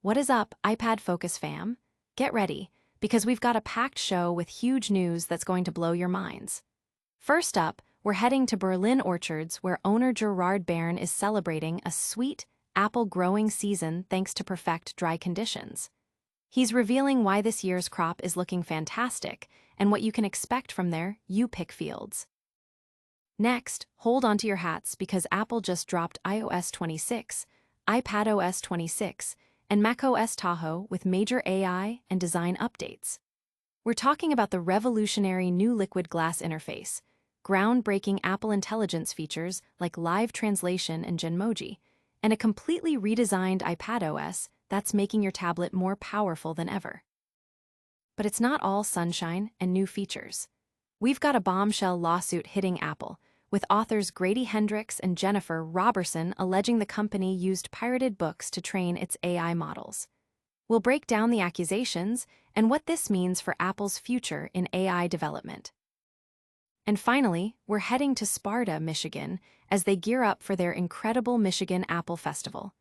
What is up, iPad Focus fam? Get ready, because we've got a packed show with huge news that's going to blow your minds. First up, we're heading to Berlin orchards where owner Gerard Bern is celebrating a sweet apple growing season thanks to perfect dry conditions. He's revealing why this year's crop is looking fantastic and what you can expect from their you-pick fields. Next, hold onto your hats because Apple just dropped iOS 26, iPadOS 26, and macOS Tahoe with major AI and design updates. We're talking about the revolutionary new liquid glass interface, groundbreaking Apple Intelligence features like live translation and Genmoji, and a completely redesigned iPadOS that's making your tablet more powerful than ever. But it's not all sunshine and new features. We've got a bombshell lawsuit hitting Apple, with authors Grady Hendrix and Jennifer Robertson alleging the company used pirated books to train its AI models. We'll break down the accusations and what this means for Apple's future in AI development. And finally, we're heading to Sparta, Michigan, as they gear up for their incredible Michigan Apple Festival.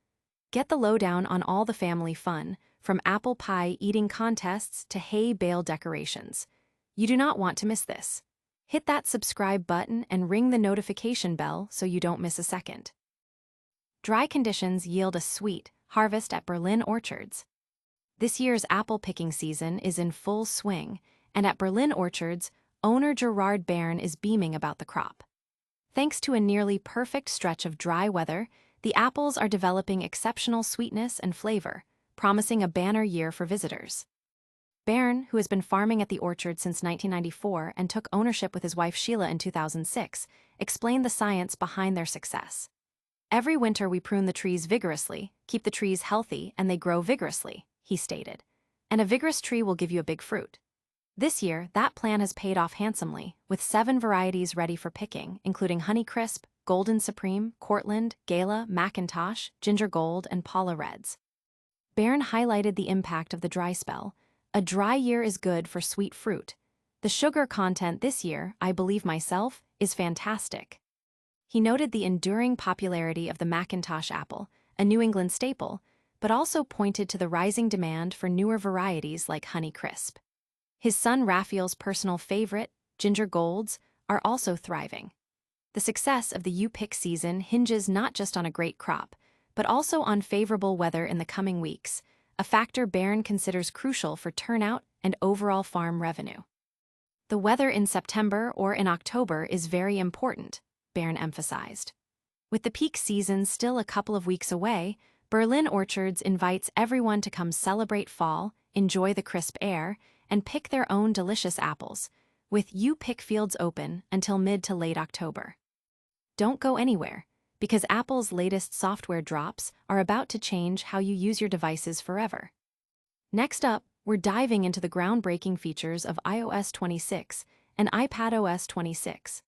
Get the lowdown on all the family fun, from apple pie eating contests to hay bale decorations. You do not want to miss this. Hit that subscribe button and ring the notification bell so you don't miss a second. Dry conditions yield a sweet harvest at Berlin orchards. This year's apple picking season is in full swing, and at Berlin orchards, owner Gerard Bern is beaming about the crop. Thanks to a nearly perfect stretch of dry weather, the apples are developing exceptional sweetness and flavor, promising a banner year for visitors. Bern, who has been farming at the orchard since 1994 and took ownership with his wife Sheila in 2006, explained the science behind their success. Every winter we prune the trees vigorously, keep the trees healthy, and they grow vigorously, he stated. And a vigorous tree will give you a big fruit. This year, that plan has paid off handsomely, with 7 varieties ready for picking, including Honeycrisp, Golden Supreme, Cortland, Gala, Macintosh, Ginger Gold, and Paula Reds. Bern highlighted the impact of the dry spell. A dry year is good for sweet fruit. The sugar content this year, I believe myself, is fantastic. He noted the enduring popularity of the Macintosh apple, a New England staple, but also pointed to the rising demand for newer varieties like Honeycrisp. His son Raphael's personal favorite, Ginger Golds, are also thriving. The success of the you-pick season hinges not just on a great crop, but also on favorable weather in the coming weeks, a factor Bern considers crucial for turnout and overall farm revenue. The weather in September or in October is very important, Bern emphasized. With the peak season still a couple of weeks away, Berlin Orchards invites everyone to come celebrate fall, enjoy the crisp air, and pick their own delicious apples, with you-pick fields open until mid to late October. Don't go anywhere, because Apple's latest software drops are about to change how you use your devices forever. Next up, we're diving into the groundbreaking features of iOS 26 and iPadOS 26.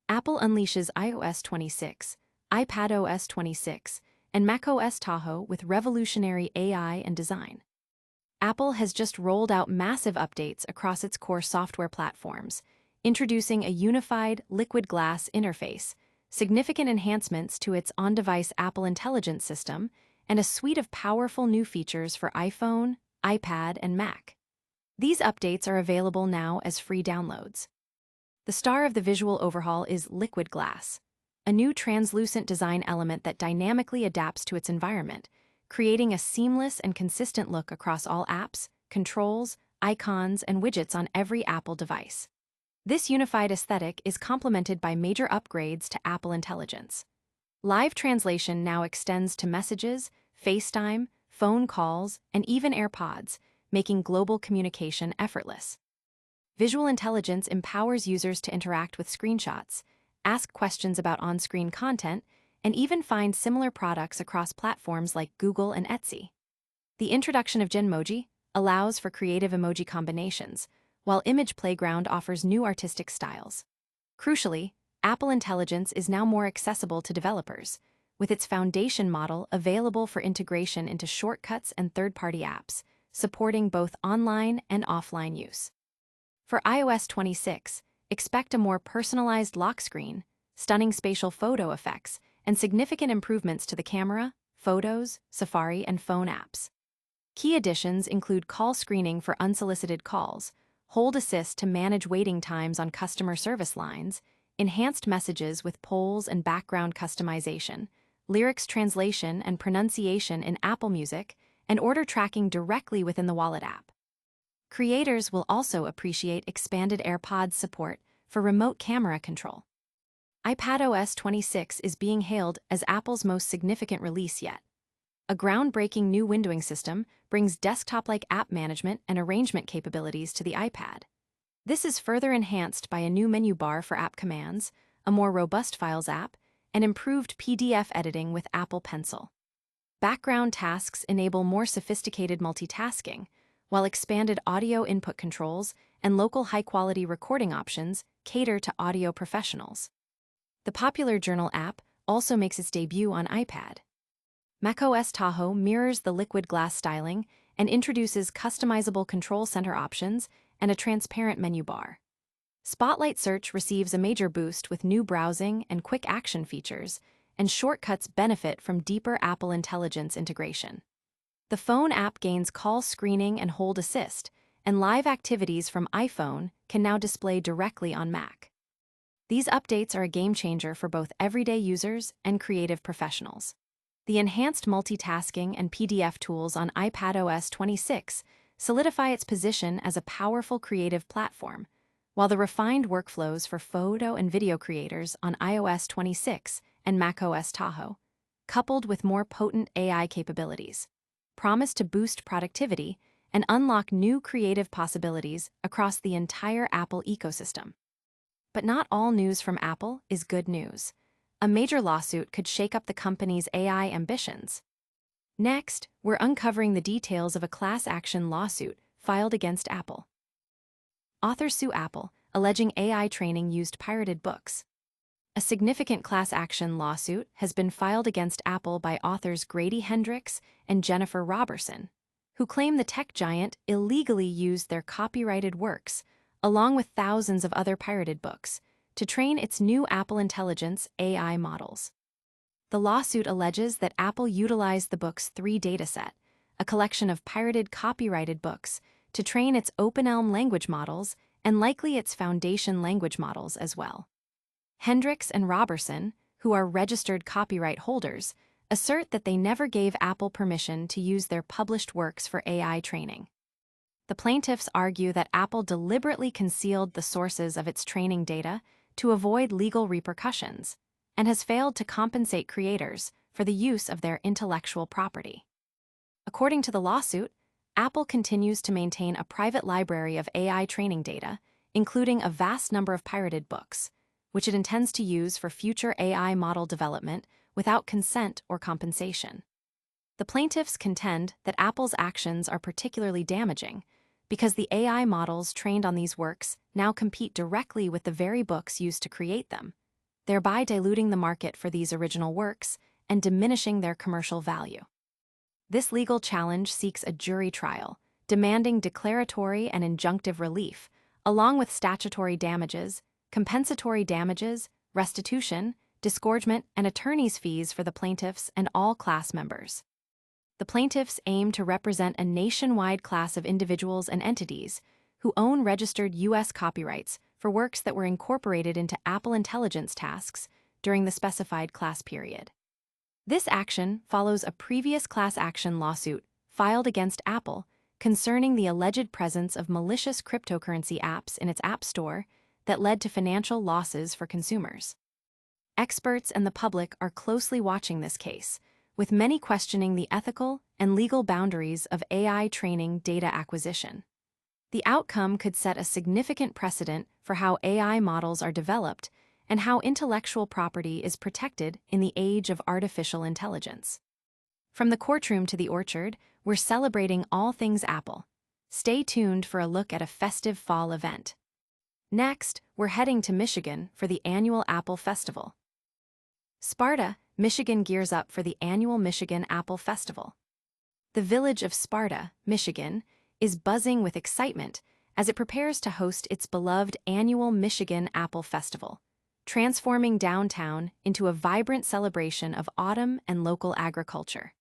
Apple unleashes iOS 26, iPadOS 26, and macOS Tahoe with revolutionary AI and design. Apple has just rolled out massive updates across its core software platforms, introducing a unified liquid glass interface, significant enhancements to its on-device Apple Intelligence system, and a suite of powerful new features for iPhone, iPad, and Mac. These updates are available now as free downloads. The star of the visual overhaul is liquid glass, a new translucent design element that dynamically adapts to its environment, creating a seamless and consistent look across all apps, controls, icons, and widgets on every Apple device. This unified aesthetic is complemented by major upgrades to Apple Intelligence. Live translation now extends to messages, FaceTime, phone calls, and even AirPods, making global communication effortless. Visual Intelligence empowers users to interact with screenshots, ask questions about on-screen content, and even find similar products across platforms like Google and Etsy. The introduction of Genmoji allows for creative emoji combinations, while Image Playground offers new artistic styles. Crucially, Apple Intelligence is now more accessible to developers, with its foundation model available for integration into shortcuts and third-party apps, supporting both online and offline use. For iOS 26, expect a more personalized lock screen, stunning spatial photo effects, and significant improvements to the camera, Photos, Safari, and phone apps. Key additions include call screening for unsolicited calls, hold assist to manage waiting times on customer service lines, enhanced messages with polls and background customization, lyrics translation and pronunciation in Apple Music, and order tracking directly within the Wallet app. Creators will also appreciate expanded AirPods support for remote camera control. iPadOS 26 is being hailed as Apple's most significant release yet. A groundbreaking new windowing system brings desktop-like app management and arrangement capabilities to the iPad. This is further enhanced by a new menu bar for app commands, a more robust Files app, and improved PDF editing with Apple Pencil. Background tasks enable more sophisticated multitasking, while expanded audio input controls and local high-quality recording options cater to audio professionals. The popular Journal app also makes its debut on iPad. macOS Tahoe mirrors the liquid glass styling and introduces customizable control center options and a transparent menu bar. Spotlight Search receives a major boost with new browsing and quick action features, and shortcuts benefit from deeper Apple Intelligence integration. The Phone app gains call screening and hold assist, and live activities from iPhone can now display directly on Mac. These updates are a game changer for both everyday users and creative professionals. The enhanced multitasking and PDF tools on iPadOS 26 solidify its position as a powerful creative platform, while the refined workflows for photo and video creators on iOS 26 and macOS Tahoe, coupled with more potent AI capabilities, promise to boost productivity and unlock new creative possibilities across the entire Apple ecosystem. But not all news from Apple is good news. A major lawsuit could shake up the company's AI ambitions. Next, we're uncovering the details of a class action lawsuit filed against Apple. Authors sue Apple, alleging AI training used pirated books. A significant class action lawsuit has been filed against Apple by authors Grady Hendrix and Jennifer Robertson, who claim the tech giant illegally used their copyrighted works, along with thousands of other pirated books, to train its new Apple Intelligence AI models. The lawsuit alleges that Apple utilized the book's 3 dataset, a collection of pirated copyrighted books, to train its OpenElm language models and likely its foundation language models as well. Hendrix and Robertson, who are registered copyright holders, assert that they never gave Apple permission to use their published works for AI training. The plaintiffs argue that Apple deliberately concealed the sources of its training data to avoid legal repercussions, and has failed to compensate creators for the use of their intellectual property. According to the lawsuit, Apple continues to maintain a private library of AI training data, including a vast number of pirated books, which it intends to use for future AI model development without consent or compensation. The plaintiffs contend that Apple's actions are particularly damaging because the AI models trained on these works now compete directly with the very books used to create them, thereby diluting the market for these original works and diminishing their commercial value. This legal challenge seeks a jury trial, demanding declaratory and injunctive relief, along with statutory damages, compensatory damages, restitution, disgorgement, and attorney's fees for the plaintiffs and all class members. The plaintiffs aim to represent a nationwide class of individuals and entities who own registered U.S. copyrights for works that were incorporated into Apple Intelligence tasks during the specified class period. This action follows a previous class action lawsuit filed against Apple concerning the alleged presence of malicious cryptocurrency apps in its App Store that led to financial losses for consumers. Experts and the public are closely watching this case, with many questioning the ethical and legal boundaries of AI training data acquisition. The outcome could set a significant precedent for how AI models are developed and how intellectual property is protected in the age of artificial intelligence. From the courtroom to the orchard, we're celebrating all things Apple. Stay tuned for a look at a festive fall event. Next, we're heading to Michigan for the annual Apple Festival. Sparta, Michigan gears up for the annual Michigan Apple Festival. The village of Sparta, Michigan, is buzzing with excitement as it prepares to host its beloved annual Michigan Apple Festival, transforming downtown into a vibrant celebration of autumn and local agriculture.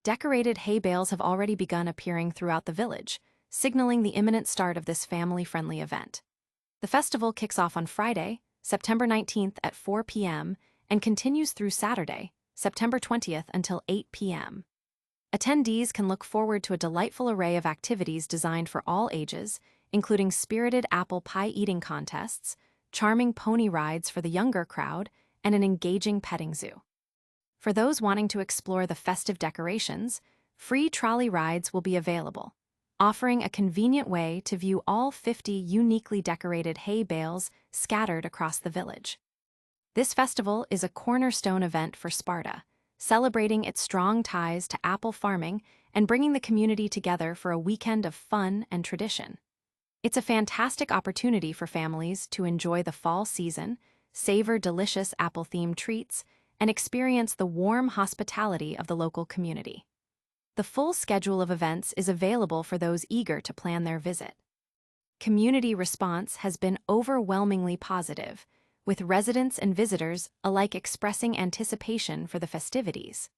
Decorated hay bales have already begun appearing throughout the village, signaling the imminent start of this family-friendly event. The festival kicks off on Friday, September 19th at 4 p.m. and continues through Saturday, September 20th until 8 p.m. Attendees can look forward to a delightful array of activities designed for all ages, including spirited apple pie eating contests, charming pony rides for the younger crowd, and an engaging petting zoo. For those wanting to explore the festive decorations, free trolley rides will be available, offering a convenient way to view all 50 uniquely decorated hay bales scattered across the village. This festival is a cornerstone event for Sparta, celebrating its strong ties to apple farming and bringing the community together for a weekend of fun and tradition. It's a fantastic opportunity for families to enjoy the fall season, savor delicious apple-themed treats, and experience the warm hospitality of the local community. The full schedule of events is available for those eager to plan their visit. Community response has been overwhelmingly positive, with residents and visitors alike expressing anticipation for the festivities.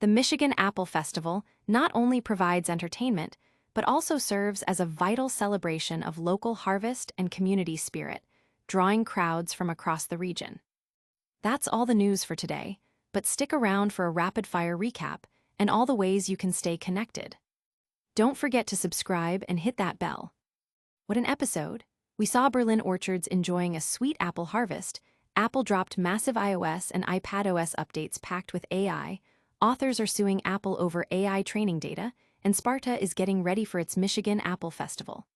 The Michigan Apple Festival not only provides entertainment, but also serves as a vital celebration of local harvest and community spirit, drawing crowds from across the region. That's all the news for today, but stick around for a rapid-fire recap and all the ways you can stay connected. Don't forget to subscribe and hit that bell. What an episode! We saw Berlin orchards enjoying a sweet apple harvest, Apple dropped massive iOS and iPadOS updates packed with AI, authors are suing Apple over AI training data, and Sparta is getting ready for its Michigan Apple Festival.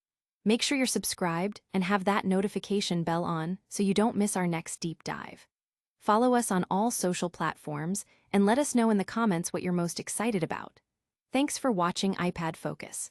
Make sure you're subscribed and have that notification bell on so you don't miss our next deep dive. Follow us on all social platforms and let us know in the comments what you're most excited about. Thanks for watching iPad Focus.